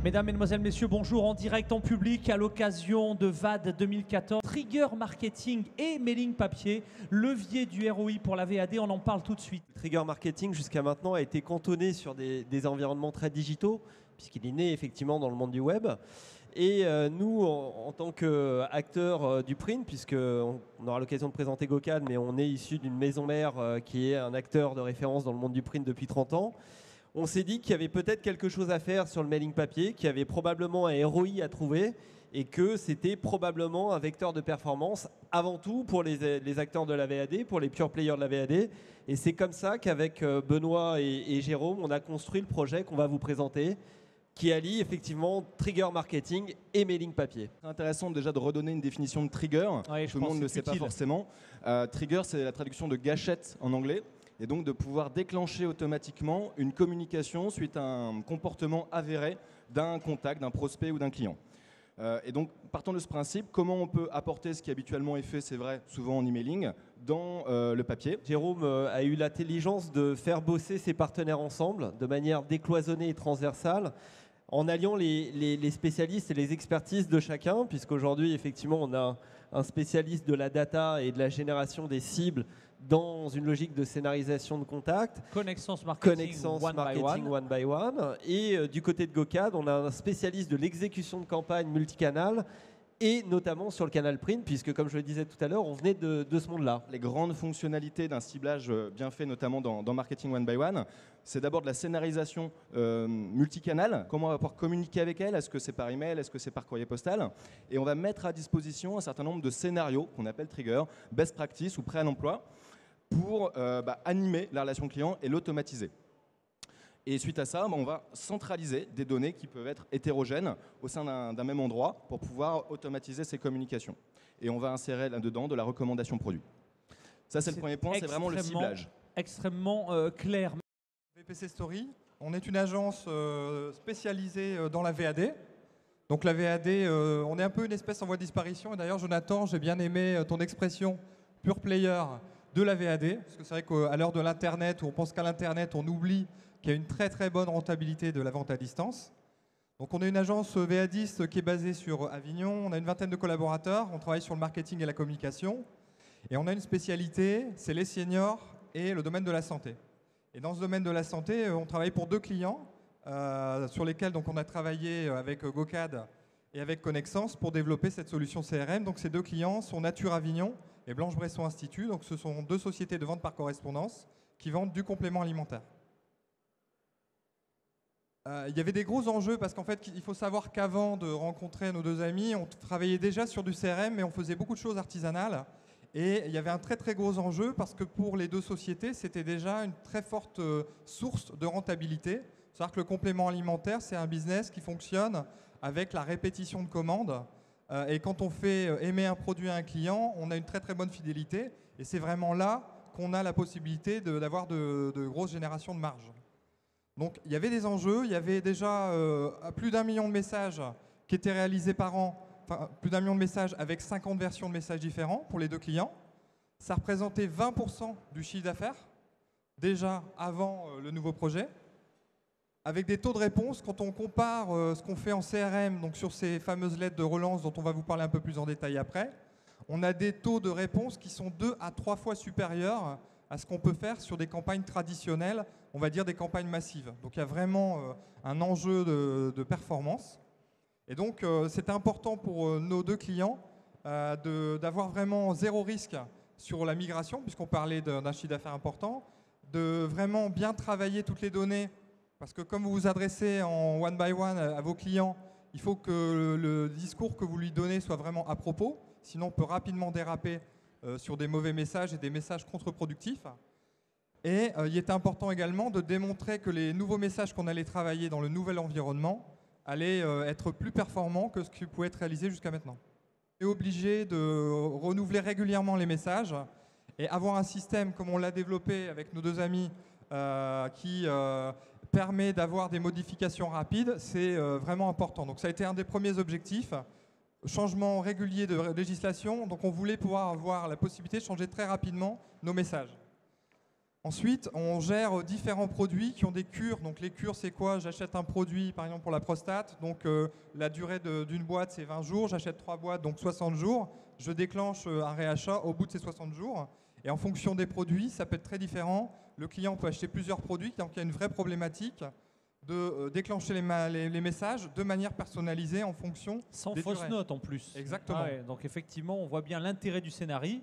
Mesdames, Mesdemoiselles, Messieurs, bonjour en direct, en public, à l'occasion de VAD 2014. Trigger Marketing et Mailing Papier, levier du ROI pour la VAD, on en parle tout de suite. Trigger Marketing, jusqu'à maintenant, a été cantonné sur des environnements très digitaux, puisqu'il est né effectivement dans le monde du web. Et nous, en tant qu'acteurs du print, puisqu'on aura l'occasion de présenter GoCAD, mais on est issu d'une maison mère qui est un acteur de référence dans le monde du print depuis 30 ans, on s'est dit qu'il y avait peut-être quelque chose à faire sur le mailing papier, qu'il y avait probablement un ROI à trouver et que c'était probablement un vecteur de performance avant tout pour les acteurs de la VAD, pour les pure players de la VAD. Et c'est comme ça qu'avec Benoît et Jérôme, on a construit le projet qu'on va vous présenter, qui allie effectivement Trigger Marketing et Mailing Papier. C'est intéressant déjà de redonner une définition de trigger. Ouais, tout le monde ne le sait pas forcément. Trigger, c'est la traduction de gâchette en anglais. Et donc de pouvoir déclencher automatiquement une communication suite à un comportement avéré d'un contact, d'un prospect ou d'un client. Et donc, partant de ce principe, comment on peut apporter ce qui habituellement est fait, c'est vrai, souvent en emailing, dans le papier. Jérôme a eu l'intelligence de faire bosser ses partenaires ensemble de manière décloisonnée et transversale, en alliant les spécialistes et les expertises de chacun, puisqu'aujourd'hui, effectivement, on a un spécialiste de la data et de la génération des cibles dans une logique de scénarisation de contact. Connaissance marketing, one by one. Et du côté de GoCAD, on a un spécialiste de l'exécution de campagne multicanal et notamment sur le canal print, puisque comme je le disais tout à l'heure, on venait de ce monde-là. Les grandes fonctionnalités d'un ciblage bien fait, notamment dans Marketing One by One, c'est d'abord de la scénarisation multicanal. Comment on va pouvoir communiquer avec elle? Est-ce que c'est par email? Est-ce que c'est par courrier postal? Et on va mettre à disposition un certain nombre de scénarios qu'on appelle trigger, best practice ou prêt à l'emploi, pour animer la relation client et l'automatiser. Et suite à ça, on va centraliser des données qui peuvent être hétérogènes au sein d'un même endroit pour pouvoir automatiser ces communications. Et on va insérer là-dedans de la recommandation produit. Ça, c'est le premier point, c'est vraiment le ciblage. Extrêmement clair. VPC Story, on est une agence spécialisée dans la VAD. Donc la VAD, on est un peu une espèce en voie de disparition. Et d'ailleurs, Jonathan, j'ai bien aimé ton expression pure player de la VAD. Parce que c'est vrai qu'à l'heure de l'Internet, où on pense qu'à l'Internet, on oublie qu'il y a une très très bonne rentabilité de la vente à distance. Donc on est une agence VADiste qui est basée sur Avignon. On a une vingtaine de collaborateurs. On travaille sur le marketing et la communication. Et on a une spécialité, c'est les seniors et le domaine de la santé. Et dans ce domaine de la santé, on travaille pour 2 clients sur lesquels donc, on a travaillé avec GoCAD et avec Connexence pour développer cette solution CRM. Donc ces 2 clients sont Nature Avignon et Blanche Bresson Institut. Donc ce sont 2 sociétés de vente par correspondance qui vendent du complément alimentaire. Il y avait des gros enjeux parce qu'en fait, il faut savoir qu'avant de rencontrer nos 2 amis, on travaillait déjà sur du CRM, mais on faisait beaucoup de choses artisanales. Et il y avait un très très gros enjeu parce que pour les 2 sociétés, c'était déjà une très forte source de rentabilité. C'est-à-dire que le complément alimentaire, c'est un business qui fonctionne avec la répétition de commandes. Et quand on fait aimer un produit à un client, on a une très très bonne fidélité. Et c'est vraiment là qu'on a la possibilité d'avoir de grosses générations de marge. Donc il y avait des enjeux, il y avait déjà plus d'1 million de messages qui étaient réalisés par an, enfin plus d'1 million de messages avec 50 versions de messages différents pour les 2 clients. Ça représentait 20% du chiffre d'affaires, déjà avant le nouveau projet, avec des taux de réponse, quand on compare ce qu'on fait en CRM, donc sur ces fameuses lettres de relance dont on va vous parler un peu plus en détail après, on a des taux de réponse qui sont 2 à 3 fois supérieurs à ce qu'on peut faire sur des campagnes traditionnelles, on va dire des campagnes massives. Donc il y a vraiment un enjeu de performance. Et donc c'est important pour nos 2 clients d'avoir vraiment 0 risque sur la migration, puisqu'on parlait d'un chiffre d'affaires important, de vraiment bien travailler toutes les données, parce que comme vous vous adressez en one by one à vos clients, il faut que le discours que vous lui donnez soit vraiment à propos, sinon on peut rapidement déraper sur des mauvais messages et des messages contre-productifs. Et il était important également de démontrer que les nouveaux messages qu'on allait travailler dans le nouvel environnement allaient être plus performants que ce qui pouvait être réalisé jusqu'à maintenant. On est obligé de renouveler régulièrement les messages et avoir un système comme on l'a développé avec nos 2 amis qui permet d'avoir des modifications rapides, c'est vraiment important. Donc ça a été un des premiers objectifs. Changement régulier de législation, donc on voulait pouvoir avoir la possibilité de changer très rapidement nos messages. Ensuite, on gère différents produits qui ont des cures. Donc les cures, c'est quoi? J'achète un produit, par exemple pour la prostate. Donc la durée d'une boîte, c'est 20 jours. J'achète 3 boîtes, donc 60 jours. Je déclenche un réachat au bout de ces 60 jours. Et en fonction des produits, ça peut être très différent. Le client peut acheter plusieurs produits, donc il y a une vraie problématique de déclencher les messages de manière personnalisée en fonction Sans des fausse durées. note en plus. Exactement. Ouais, donc effectivement, on voit bien l'intérêt du scénario.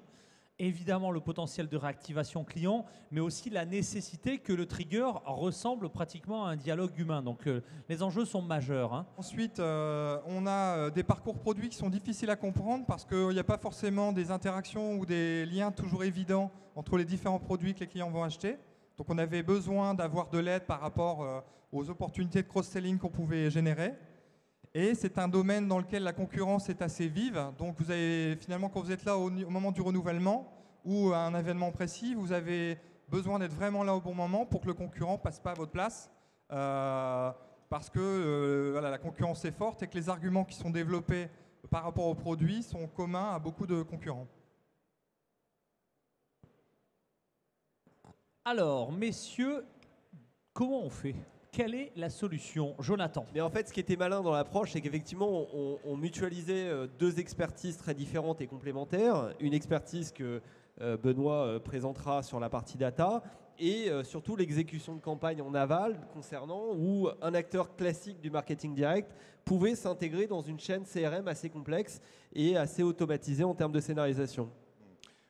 Évidemment, le potentiel de réactivation client, mais aussi la nécessité que le trigger ressemble pratiquement à un dialogue humain. Donc, les enjeux sont majeurs. Hein. Ensuite, on a des parcours produits qui sont difficiles à comprendre parce qu'il n'y a pas forcément des interactions ou des liens toujours évidents entre les différents produits que les clients vont acheter. Donc, on avait besoin d'avoir de l'aide par rapport aux opportunités de cross-selling qu'on pouvait générer. Et c'est un domaine dans lequel la concurrence est assez vive. Donc vous avez finalement, quand vous êtes là au moment du renouvellement ou à un événement précis, vous avez besoin d'être vraiment là au bon moment pour que le concurrent ne passe pas à votre place. Parce que voilà, la concurrence est forte et que les arguments qui sont développés par rapport aux produits sont communs à beaucoup de concurrents. Alors, messieurs, comment on fait ? Quelle est la solution, Jonathan? Mais en fait, ce qui était malin dans l'approche, c'est qu'effectivement, on mutualisait deux expertises très différentes et complémentaires. Une expertise que Benoît présentera sur la partie data et surtout l'exécution de campagne en aval concernant où un acteur classique du marketing direct pouvait s'intégrer dans une chaîne CRM assez complexe et assez automatisée en termes de scénarisation.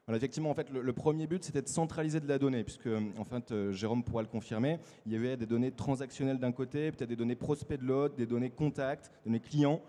Voilà, effectivement, en fait, le premier but, c'était de centraliser de la donnée, puisque, en fait, Jérôme pourra le confirmer, il y avait des données transactionnelles d'un côté, peut-être des données prospects de l'autre, des données contacts, des données clients,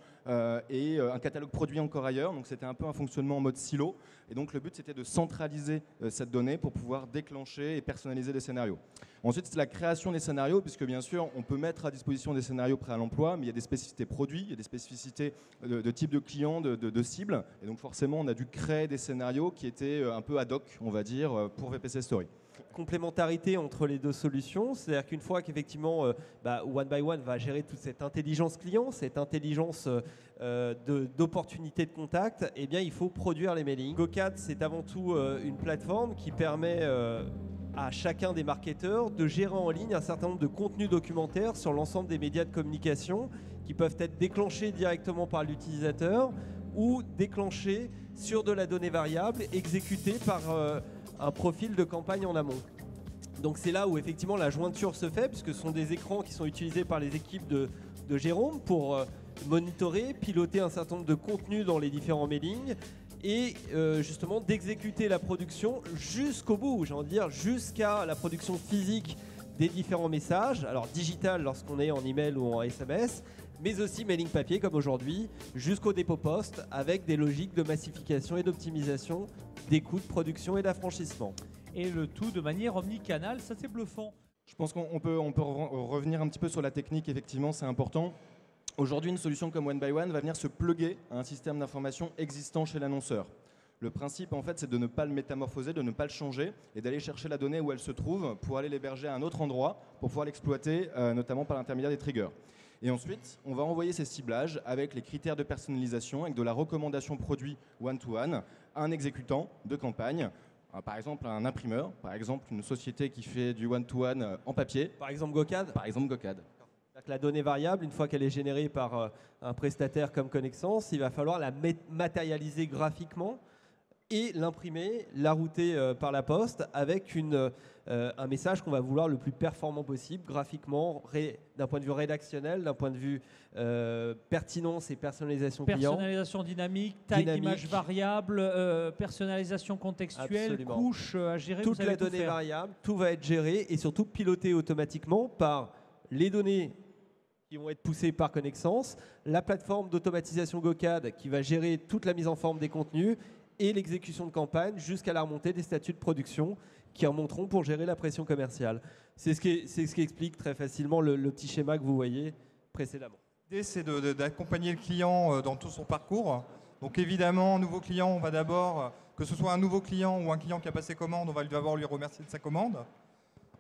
et un catalogue produit encore ailleurs. Donc, c'était un peu un fonctionnement en mode silo. Et donc, le but, c'était de centraliser cette donnée pour pouvoir déclencher et personnaliser les scénarios. Ensuite, c'est la création des scénarios, puisque bien sûr, on peut mettre à disposition des scénarios prêts à l'emploi, mais il y a des spécificités produits, il y a des spécificités de type de client, de cible. Et donc, forcément, on a dû créer des scénarios qui étaient un peu ad hoc, on va dire, pour VPC Story. Complémentarité entre les deux solutions, c'est-à-dire qu'une fois qu'effectivement One by One va gérer toute cette intelligence client, cette intelligence d'opportunité de contact, eh bien il faut produire les mailings. GoCat, c'est avant tout une plateforme qui permet à chacun des marketeurs de gérer en ligne un certain nombre de contenus documentaires sur l'ensemble des médias de communication qui peuvent être déclenchés directement par l'utilisateur ou déclenchés sur de la donnée variable exécutée par un profil de campagne en amont. Donc c'est là où effectivement la jointure se fait, puisque ce sont des écrans qui sont utilisés par les équipes de Jérôme pour monitorer, piloter un certain nombre de contenus dans les différents mailings et justement d'exécuter la production jusqu'au bout, j'ai envie de dire jusqu'à la production physique des différents messages, alors digital lorsqu'on est en email ou en SMS, mais aussi mailing papier comme aujourd'hui, jusqu'au dépôt poste avec des logiques de massification et d'optimisation des coûts de production et d'affranchissement. Et le tout de manière omnicanale, ça c'est bluffant. Je pense qu'on peut revenir un petit peu sur la technique, effectivement, c'est important. Aujourd'hui, une solution comme One by One va venir se plugger à un système d'information existant chez l'annonceur. Le principe, en fait, c'est de ne pas le métamorphoser, de ne pas le changer et d'aller chercher la donnée où elle se trouve pour aller l'héberger à un autre endroit pour pouvoir l'exploiter, notamment par l'intermédiaire des triggers. Et ensuite, on va envoyer ces ciblages avec les critères de personnalisation, avec de la recommandation produit one-to-one à un exécutant de campagne, par exemple un imprimeur, par exemple une société qui fait du one-to-one en papier. Par exemple GoCad. Par exemple GoCad. La donnée variable, une fois qu'elle est générée par un prestataire comme Connexence, il va falloir la matérialiser graphiquement et l'imprimer, la router par la poste avec un message qu'on va vouloir le plus performant possible, graphiquement, d'un point de vue rédactionnel, d'un point de vue pertinence et personnalisation client. Personnalisation dynamique, taille d'image variable, personnalisation contextuelle, Absolument. couche à gérer. Toute la donnée variable, tout va être géré et surtout piloté automatiquement par les données qui vont être poussées par Connexence, la plateforme d'automatisation GoCad qui va gérer toute la mise en forme des contenus et l'exécution de campagne jusqu'à la remontée des statuts de production qui remonteront pour gérer la pression commerciale. C'est ce qui explique très facilement le petit schéma que vous voyez précédemment. L'idée, c'est d'accompagner le client dans tout son parcours. Donc évidemment, nouveau client, on va d'abord, que ce soit un nouveau client ou un client qui a passé commande, on va d'abord lui remercier de sa commande.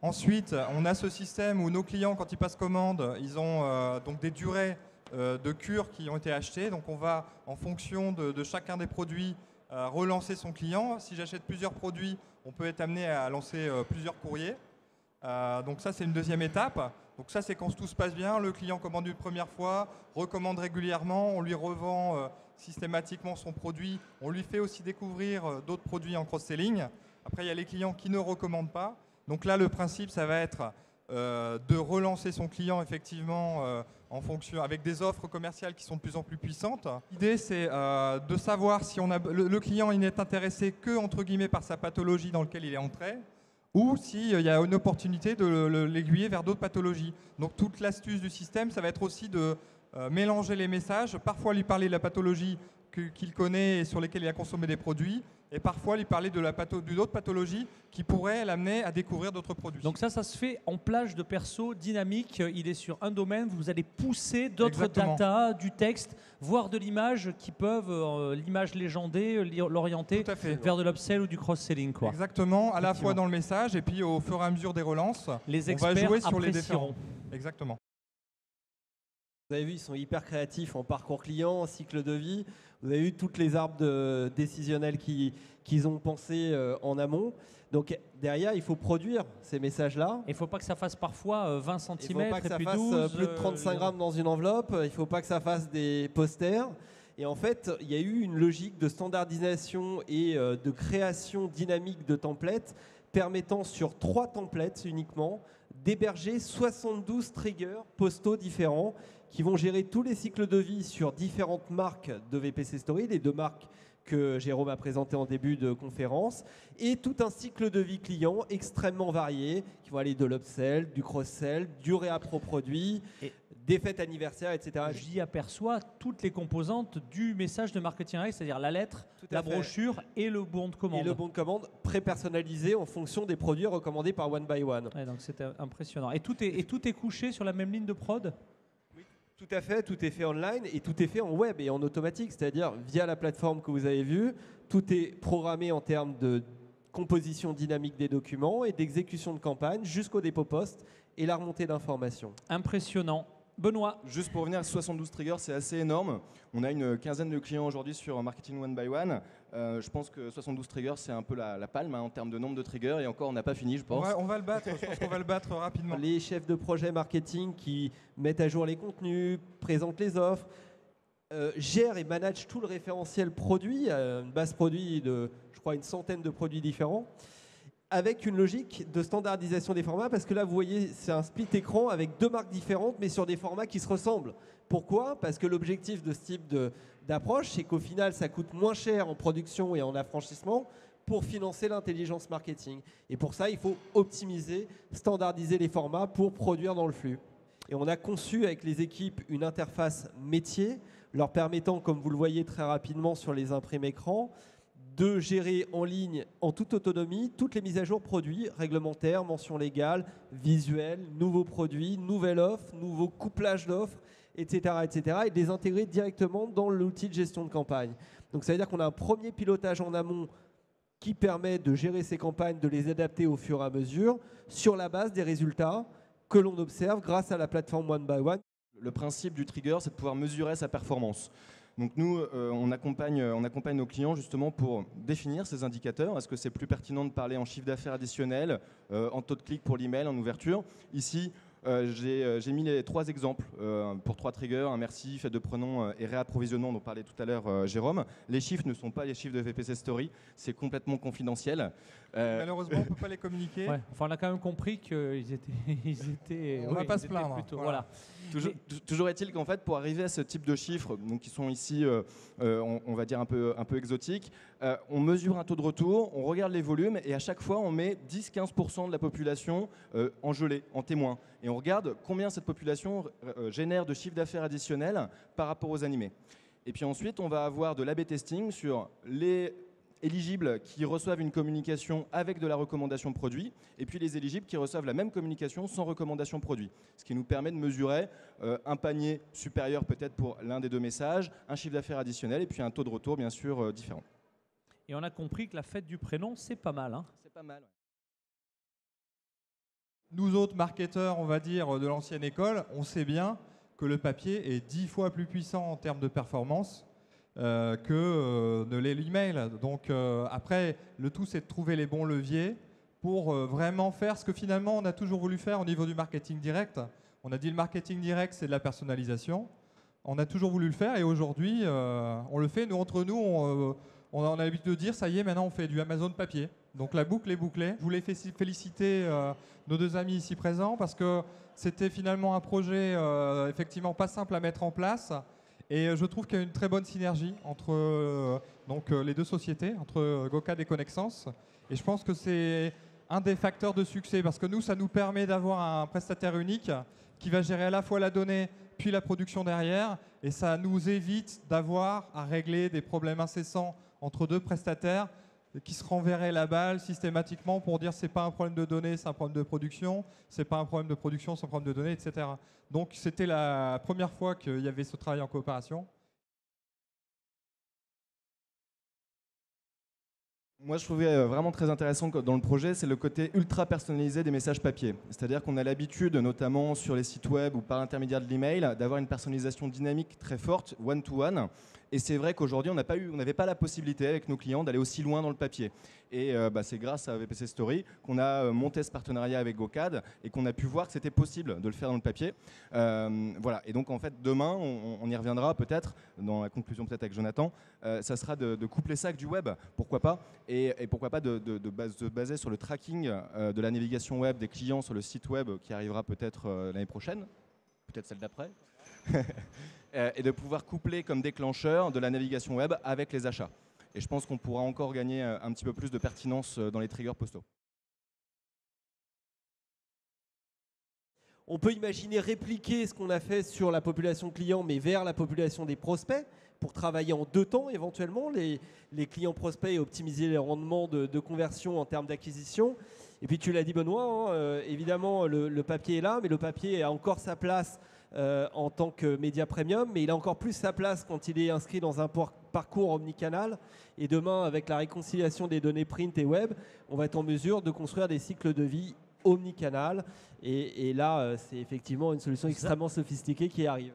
Ensuite, on a ce système où nos clients, quand ils passent commande, ils ont donc des durées de cure qui ont été achetées. Donc on va, en fonction de chacun des produits, relancer son client. Si j'achète plusieurs produits, on peut être amené à lancer plusieurs courriers. Donc ça, c'est une deuxième étape. Donc ça, c'est quand tout se passe bien, le client commande une première fois, recommande régulièrement, on lui revend systématiquement son produit, on lui fait aussi découvrir d'autres produits en cross-selling. Après, il y a les clients qui ne recommandent pas. Donc là, le principe, ça va être de relancer son client effectivement en fonction, avec des offres commerciales qui sont de plus en plus puissantes. L'idée, c'est de savoir si le client il n'est intéressé que, entre guillemets, par sa pathologie dans laquelle il est entré, ou s'il y a une opportunité de l'aiguiller vers d'autres pathologies. Donc toute l'astuce du système, ça va être aussi de mélanger les messages, parfois lui parler de la pathologie qu'il connaît et sur lesquelles il a consommé des produits, et parfois lui parler d'une autre pathologie qui pourrait l'amener à découvrir d'autres produits. Donc ça se fait en plage de perso dynamique. Il est sur un domaine, vous allez pousser d'autres data, du texte, voire de l'image qui peuvent, l'image légendée, l'orienter vers de l'upsell ou du cross-selling. Quoi. Exactement, à la fois dans le message et puis au fur et à mesure des relances, les on va jouer sur les apprécieront. différents. Exactement. Vous avez vu, ils sont hyper créatifs en parcours client, en cycle de vie. Vous avez vu toutes les arbres décisionnels qu'ils ont pensé en amont. Donc derrière, il faut produire ces messages-là. Il ne faut pas que ça fasse parfois 20 cm Il ne faut pas que ça fasse 12, plus de 35 grammes dans une enveloppe. Il ne faut pas que ça fasse des posters. Et en fait, il y a eu une logique de standardisation et de création dynamique de templates permettant sur 3 templates uniquement d'héberger 72 triggers postaux différents qui vont gérer tous les cycles de vie sur différentes marques de VPC Story, les 2 marques que Jérôme a présentées en début de conférence, et tout un cycle de vie client extrêmement varié, qui vont aller de l'upsell, du cross-sell, du réappro produit, des fêtes anniversaires, etc. J'y aperçois toutes les composantes du message de marketing, c'est-à-dire la lettre, la brochure et le bon de commande. Et le bon de commande pré-personnalisé en fonction des produits recommandés par One by One. Ouais, donc c'est impressionnant. Et tout est couché sur la même ligne de prod ? Tout à fait, tout est fait online et tout est fait en web et en automatique, c'est-à-dire via la plateforme que vous avez vue. Tout est programmé en termes de composition dynamique des documents et d'exécution de campagne jusqu'au dépôt poste et la remontée d'informations. Impressionnant. Benoît. Juste pour revenir, 72 triggers, c'est assez énorme. On a une quinzaine de clients aujourd'hui sur Marketing One by One. Je pense que 72 triggers, c'est un peu la palme en termes de nombre de triggers. Et encore, on n'a pas fini, je pense. On va le battre. Je pense qu'on va le battre rapidement. Les chefs de projet marketing qui mettent à jour les contenus, présentent les offres, gèrent et managent tout le référentiel produit, une base produit de, je crois, une centaine de produits différents, avec une logique de standardisation des formats, parce que là, vous voyez, c'est un split écran avec 2 marques différentes, mais sur des formats qui se ressemblent. Pourquoi ? Parce que l'objectif de ce type d'approche, c'est qu'au final, ça coûte moins cher en production et en affranchissement pour financer l'intelligence marketing. Et pour ça, il faut optimiser, standardiser les formats pour produire dans le flux. Et on a conçu avec les équipes une interface métier, leur permettant, comme vous le voyez très rapidement sur les imprimes écrans, de gérer en ligne, en toute autonomie, toutes les mises à jour produits, réglementaires, mentions légales, visuels, nouveaux produits, nouvelles offres, nouveaux couplages d'offres, etc., etc., et de les intégrer directement dans l'outil de gestion de campagne. Donc ça veut dire qu'on a un premier pilotage en amont qui permet de gérer ces campagnes, de les adapter au fur et à mesure, sur la base des résultats que l'on observe grâce à la plateforme One by One. Le principe du trigger, c'est de pouvoir mesurer sa performance. Donc nous, on accompagne nos clients justement pour définir ces indicateurs. Est-ce que c'est plus pertinent de parler en chiffre d'affaires additionnel, en taux de clic pour l'email, en ouverture ? Ici, j'ai mis les 3 exemples pour 3 triggers, un merci, fête de prénom et réapprovisionnement dont parlait tout à l'heure Jérôme. Les chiffres ne sont pas les chiffres de VPC Story, c'est complètement confidentiel. Malheureusement, on ne peut pas les communiquer. Ouais. Enfin, on a quand même compris qu'ils étaient... On ne va pas se plaindre. Plutôt, voilà. Toujours est-il qu'en fait, pour arriver à ce type de chiffres, donc qui sont ici, on va dire un peu exotiques, on mesure un taux de retour, on regarde les volumes et à chaque fois, on met 10-15% de la population en gelée, en témoin. Et on regarde combien cette population génère de chiffre d'affaires additionnel par rapport aux animés. Et puis ensuite, on va avoir de l'A/B testing sur les éligibles qui reçoivent une communication avec de la recommandation produit, et puis les éligibles qui reçoivent la même communication sans recommandation produit. Ce qui nous permet de mesurer un panier supérieur peut-être pour l'un des 2 messages, un chiffre d'affaires additionnel, et puis un taux de retour bien sûr différent. Et on a compris que la fête du prénom, c'est pas mal. Hein. C'est pas mal, ouais. Nous autres marketeurs, on va dire, de l'ancienne école, on sait bien que le papier est 10 fois plus puissant en termes de performance que ne l'est l'email. Donc après, le tout, c'est de trouver les bons leviers pour vraiment faire ce que finalement on a toujours voulu faire au niveau du marketing direct. On a dit le marketing direct, c'est de la personnalisation. On a toujours voulu le faire et aujourd'hui, on le fait. Nous, entre nous, on a l'habitude de dire, ça y est, maintenant on fait du Amazon papier. Donc la boucle est bouclée. Je voulais féliciter nos deux amis ici présents parce que c'était finalement un projet effectivement pas simple à mettre en place. Et je trouve qu'il y a une très bonne synergie entre les deux sociétés, entre GoCAD et Connexence. Et je pense que c'est un des facteurs de succès parce que nous, ça nous permet d'avoir un prestataire unique qui va gérer à la fois la donnée puis la production derrière. Et ça nous évite d'avoir à régler des problèmes incessants entre deux prestataires qui se renverraient la balle systématiquement pour dire c'est pas un problème de données, c'est un problème de production, c'est pas un problème de production, c'est un problème de données, etc. Donc c'était la première fois qu'il y avait ce travail en coopération. Moi, je trouvais vraiment très intéressant dans le projet, c'est le côté ultra personnalisé des messages papier. C'est-à-dire qu'on a l'habitude, notamment sur les sites web ou par l'intermédiaire de l'email, d'avoir une personnalisation dynamique très forte, one-to-one. Et c'est vrai qu'aujourd'hui, on n'avait pas la possibilité avec nos clients d'aller aussi loin dans le papier. Et c'est grâce à VPC Story qu'on a monté ce partenariat avec GoCAD et qu'on a pu voir que c'était possible de le faire dans le papier. Voilà. Et donc, en fait, demain, on y reviendra peut-être, dans la conclusion peut-être avec Jonathan, ça sera de coupler ça avec du web, pourquoi pas, et pourquoi pas de baser sur le tracking de la navigation web des clients sur le site web qui arrivera peut-être l'année prochaine, peut-être celle d'après. Et de pouvoir coupler comme déclencheur de la navigation web avec les achats. Et je pense qu'on pourra encore gagner un petit peu plus de pertinence dans les triggers postaux. On peut imaginer répliquer ce qu'on a fait sur la population client, mais vers la population des prospects, pour travailler en deux temps éventuellement, les clients prospects et optimiser les rendements de conversion en termes d'acquisition. Et puis tu l'as dit Benoît, évidemment le papier est là, mais le papier a encore sa place en tant que média premium, mais il a encore plus sa place quand il est inscrit dans un parcours omnicanal. Et demain, avec la réconciliation des données print et web, on va être en mesure de construire des cycles de vie omnicanal. Et là, c'est effectivement une solution extrêmement sophistiquée qui arrive.